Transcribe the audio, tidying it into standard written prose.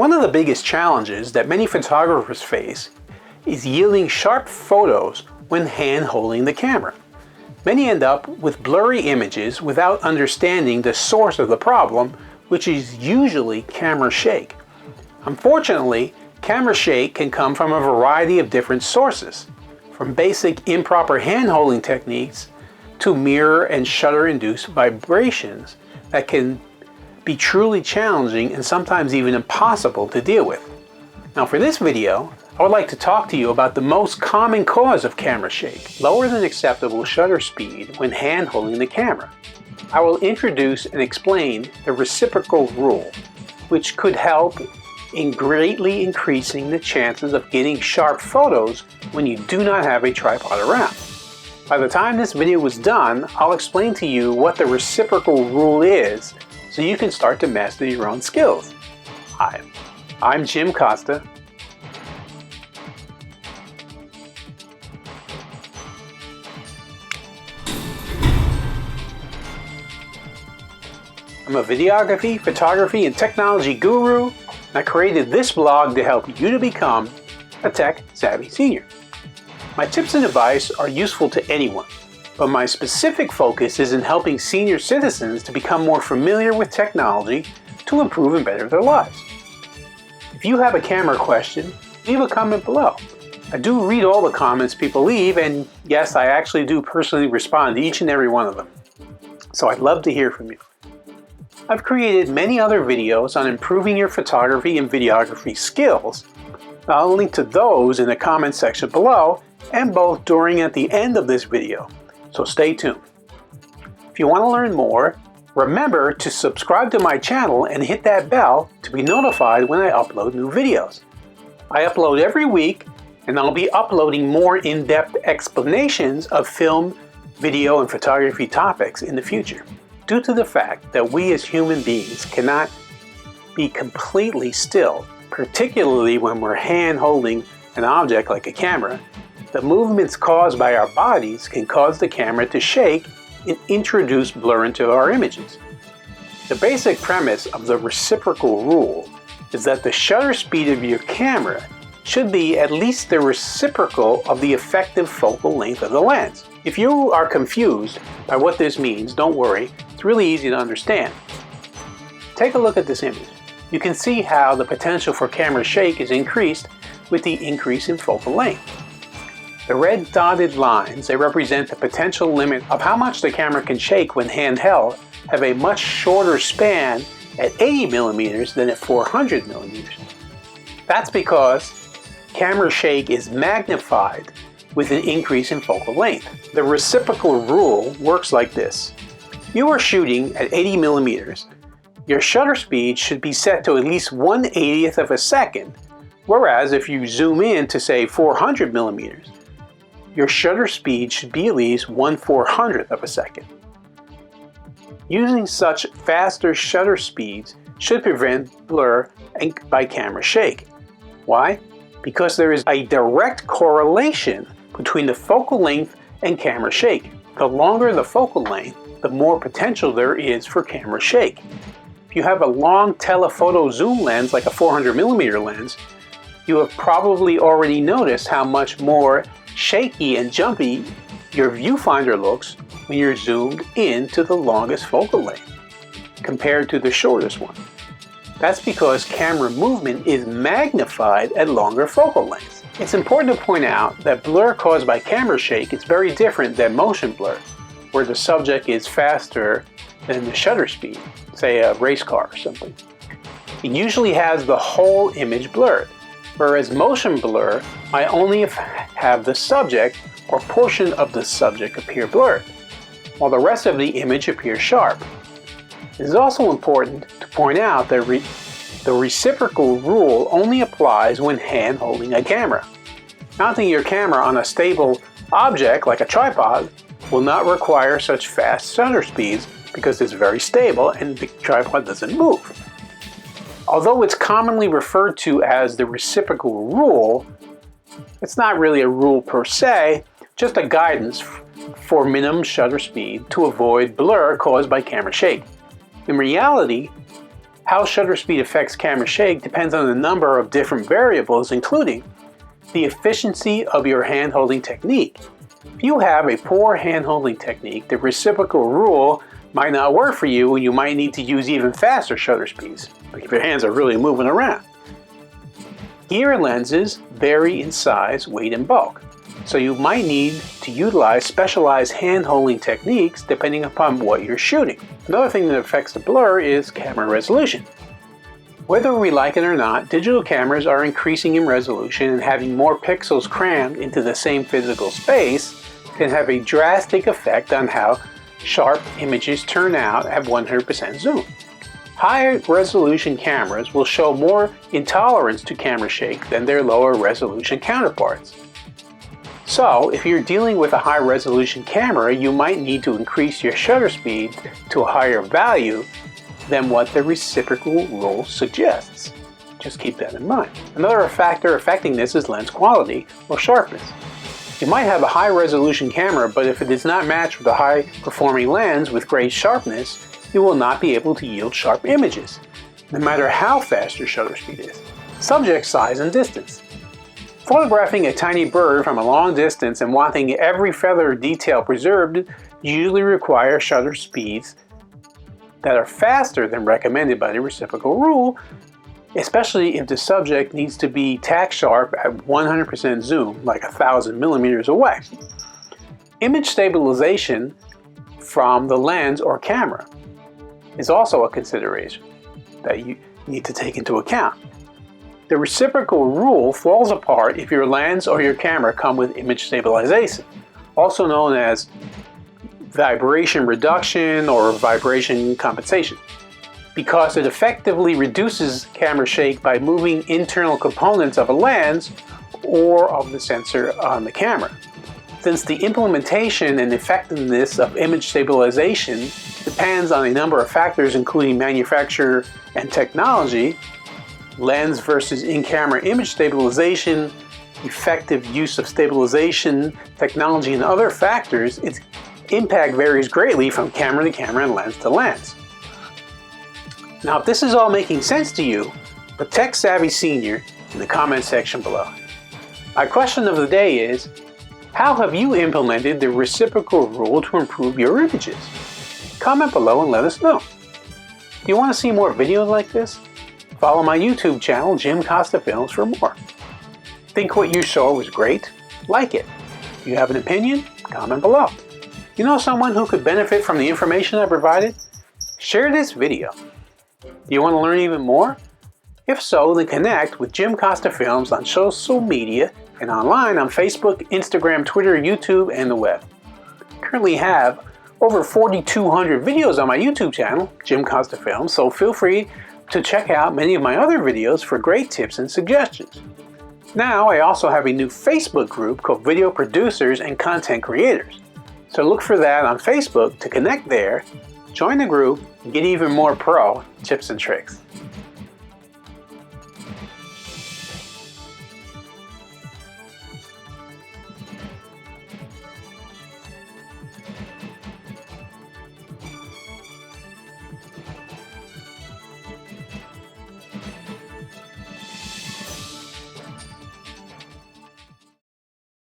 One of the biggest challenges that many photographers face is yielding sharp photos when hand holding the camera. Many end up with blurry images without understanding the source of the problem, which is usually camera shake. Unfortunately, camera shake can come from a variety of different sources, from basic improper hand-holding techniques to mirror and shutter-induced vibrations that can be truly challenging and sometimes even impossible to deal with. Now for this video, I would like to talk to you about the most common cause of camera shake, lower than acceptable shutter speed when hand-holding the camera. I will introduce and explain the reciprocal rule, which could help in greatly increasing the chances of getting sharp photos when you do not have a tripod around. By the time this video is done, I'll explain to you what the reciprocal rule is so you can start to master your own skills. Hi, I'm Jim Costa. I'm a videography, photography, and technology guru. I created this blog to help you to become a tech-savvy senior. My tips and advice are useful to anyone, but my specific focus is in helping senior citizens to become more familiar with technology to improve and better their lives. If you have a camera question, leave a comment below. I do read all the comments people leave, and yes, I actually do personally respond to each and every one of them. So I'd love to hear from you. I've created many other videos on improving your photography and videography skills. I'll link to those in the comment section below and both during and at the end of this video, so stay tuned. If you want to learn more, remember to subscribe to my channel and hit that bell to be notified when I upload new videos. I upload every week, and I'll be uploading more in-depth explanations of film, video, and photography topics in the future. Due to the fact that we as human beings cannot be completely still, particularly when we're hand-holding an object like a camera, the movements caused by our bodies can cause the camera to shake and introduce blur into our images. The basic premise of the reciprocal rule is that the shutter speed of your camera should be at least the reciprocal of the effective focal length of the lens. If you are confused by what this means, don't worry, it's really easy to understand. Take a look at this image. You can see how the potential for camera shake is increased with the increase in focal length. The red dotted lines, they represent the potential limit of how much the camera can shake when handheld, have a much shorter span at 80 millimeters than at 400 millimeters. That's because camera shake is magnified with an increase in focal length. The reciprocal rule works like this. You are shooting at 80 millimeters. Your shutter speed should be set to at least 1/80th of a second, whereas if you zoom in to say 400 millimeters, your shutter speed should be at least 1/400th of a second. Using such faster shutter speeds should prevent blur by camera shake. Why? Because there is a direct correlation between the focal length and camera shake. The longer the focal length, the more potential there is for camera shake. If you have a long telephoto zoom lens like a 400 millimeter lens, you have probably already noticed how much more shaky and jumpy your viewfinder looks when you're zoomed in to the longest focal length compared to the shortest one. That's because camera movement is magnified at longer focal lengths. It's important to point out that blur caused by camera shake is very different than motion blur, where the subject is faster than the shutter speed, say a race car or something. It usually has the whole image blurred, whereas motion blur might only have the subject or portion of the subject appear blurred, while the rest of the image appears sharp. It is also important to point out that the reciprocal rule only applies when hand-holding a camera. Mounting your camera on a stable object like a tripod will not require such fast shutter speeds because it's very stable and the tripod doesn't move. Although it's commonly referred to as the reciprocal rule, it's not really a rule per se, just a guidance for minimum shutter speed to avoid blur caused by camera shake. In reality, How shutter speed affects camera shake depends on a number of different variables, including the efficiency of your hand-holding technique. If you have a poor hand-holding technique, the reciprocal rule might not work for you and you might need to use even faster shutter speeds, like if your hands are really moving around. Gear lenses vary in size, weight, and bulk, so you might need to utilize specialized hand-holding techniques depending upon what you're shooting. Another thing that affects the blur is camera resolution. Whether we like it or not, digital cameras are increasing in resolution, and having more pixels crammed into the same physical space can have a drastic effect on how sharp images turn out at 100% zoom. Higher resolution cameras will show more intolerance to camera shake than their lower resolution counterparts. So, if you're dealing with a high resolution camera, you might need to increase your shutter speed to a higher value than what the reciprocal rule suggests. Just keep that in mind. Another factor affecting this is lens quality or sharpness. You might have a high resolution camera, but if it does not match with a high performing lens with great sharpness, you will not be able to yield sharp images, no matter how fast your shutter speed is. Subject size and distance. Photographing a tiny bird from a long distance and wanting every feather detail preserved usually requires shutter speeds that are faster than recommended by the reciprocal rule, especially if the subject needs to be tack sharp at 100% zoom, like 1,000 millimeters away. Image stabilization from the lens or camera is also a consideration that you need to take into account. The reciprocal rule falls apart if your lens or your camera come with image stabilization, also known as vibration reduction or vibration compensation, because it effectively reduces camera shake by moving internal components of a lens or of the sensor on the camera. Since the implementation and effectiveness of image stabilization depends on a number of factors including manufacturer and technology, lens versus in-camera image stabilization, effective use of stabilization technology, and other factors, its impact varies greatly from camera to camera and lens to lens. Now, if this is all making sense to you, put Tech Savvy Senior in the comment section below. My question of the day is, how have you implemented the reciprocal rule to improve your images? Comment below and let us know. Do you want to see more videos like this? Follow my YouTube channel, jimcostafilms, for more. Think what you saw was great? Like it. If you have an opinion, comment below. You know someone who could benefit from the information I provided? Share this video. Do you want to learn even more? If so, then connect with Jim Costa Films on social media and online on Facebook, Instagram, Twitter, YouTube, and the web. I currently have over 4,200 videos on my YouTube channel, Jim Costa Films, so feel free to check out many of my other videos for great tips and suggestions. Now I also have a new Facebook group called Video Producers and Content Creators. So look for that on Facebook to connect there, join the group, and get even more pro tips and tricks.